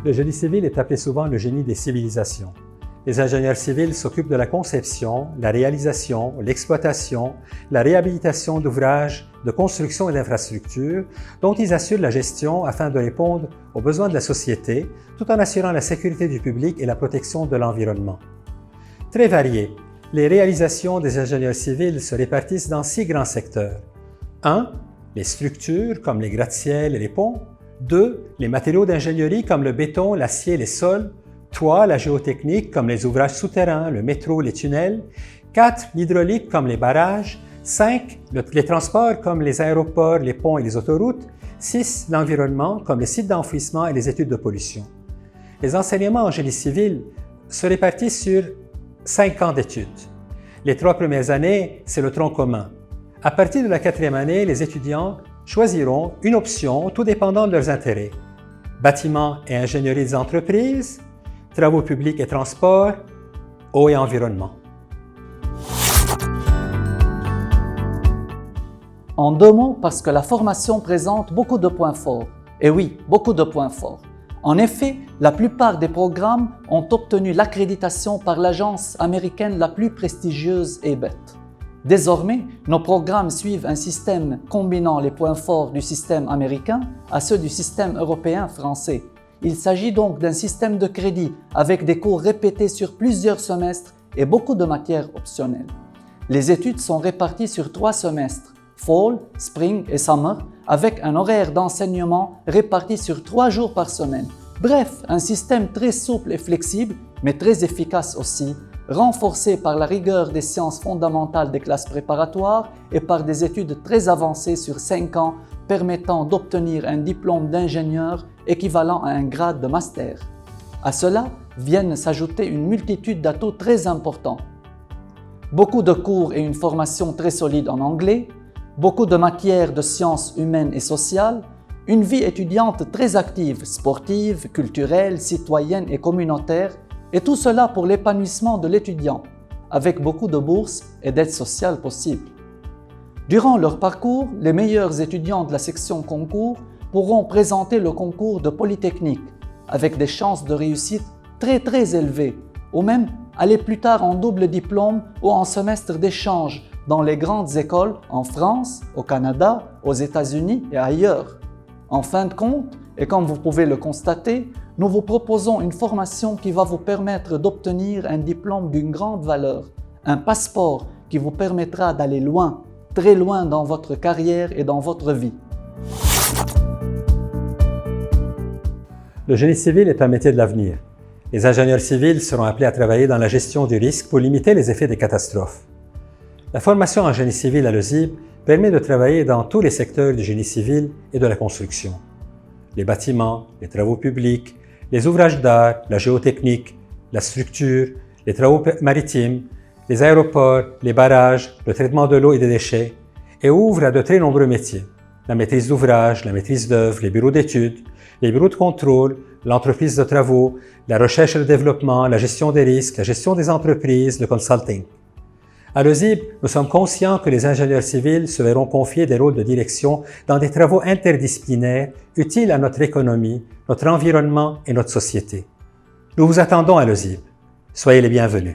Le génie civil est appelé souvent le génie des civilisations. Les ingénieurs civils s'occupent de la conception, la réalisation, l'exploitation, la réhabilitation d'ouvrages, de construction et d'infrastructures dont ils assurent la gestion afin de répondre aux besoins de la société tout en assurant la sécurité du public et la protection de l'environnement. Très variées, les réalisations des ingénieurs civils se répartissent dans 6 grands secteurs. 1. Les structures comme les gratte-ciels et les ponts. 2. Les matériaux d'ingénierie comme le béton, l'acier, les sols. 3. La géotechnique comme les ouvrages souterrains, le métro, les tunnels. 4. L'hydraulique comme les barrages. 5. Les transports comme les aéroports, les ponts et les autoroutes. 6. L'environnement comme les sites d'enfouissement et les études de pollution. Les enseignements en génie civil se répartissent sur 5 ans d'études. Les 3 premières années, c'est le tronc commun. À partir de la 4e année, les étudiants choisiront une option tout dépendant de leurs intérêts. Bâtiments et ingénierie des entreprises, travaux publics et transports, eau et environnement. En 2 mots, parce que la formation présente beaucoup de points forts. Et oui, beaucoup de points forts. En effet, la plupart des programmes ont obtenu l'accréditation par l'agence américaine la plus prestigieuse ABET. Désormais, nos programmes suivent un système combinant les points forts du système américain à ceux du système européen français. Il s'agit donc d'un système de crédit avec des cours répétés sur plusieurs semestres et beaucoup de matières optionnelles. Les études sont réparties sur 3 semestres, Fall, Spring et Summer, avec un horaire d'enseignement réparti sur 3 jours par semaine. Bref, un système très souple et flexible, mais très efficace aussi, renforcé par la rigueur des sciences fondamentales des classes préparatoires et par des études très avancées sur 5 ans permettant d'obtenir un diplôme d'ingénieur équivalent à un grade de master. À cela viennent s'ajouter une multitude d'atouts très importants. Beaucoup de cours et une formation très solide en anglais, beaucoup de matières de sciences humaines et sociales, une vie étudiante très active, sportive, culturelle, citoyenne et communautaire, et tout cela pour l'épanouissement de l'étudiant, avec beaucoup de bourses et d'aides sociales possibles. Durant leur parcours, les meilleurs étudiants de la section concours pourront présenter le concours de Polytechnique, avec des chances de réussite très élevées, ou même aller plus tard en double diplôme ou en semestre d'échange dans les grandes écoles en France, au Canada, aux États-Unis et ailleurs. En fin de compte, et comme vous pouvez le constater, nous vous proposons une formation qui va vous permettre d'obtenir un diplôme d'une grande valeur, un passeport qui vous permettra d'aller loin, très loin dans votre carrière et dans votre vie. Le génie civil est un métier de l'avenir. Les ingénieurs civils seront appelés à travailler dans la gestion du risque pour limiter les effets des catastrophes. La formation en génie civil à l'ESIB permet de travailler dans tous les secteurs du génie civil et de la construction. Les bâtiments, les travaux publics, les ouvrages d'art, la géotechnique, la structure, les travaux maritimes, les aéroports, les barrages, le traitement de l'eau et des déchets, et ouvre à de très nombreux métiers. La maîtrise d'ouvrage, la maîtrise d'œuvre, les bureaux d'études, les bureaux de contrôle, l'entreprise de travaux, la recherche et le développement, la gestion des risques, la gestion des entreprises, le consulting. À l'ESIB, nous sommes conscients que les ingénieurs civils se verront confier des rôles de direction dans des travaux interdisciplinaires utiles à notre économie, notre environnement et notre société. Nous vous attendons à l'ESIB. Soyez les bienvenus.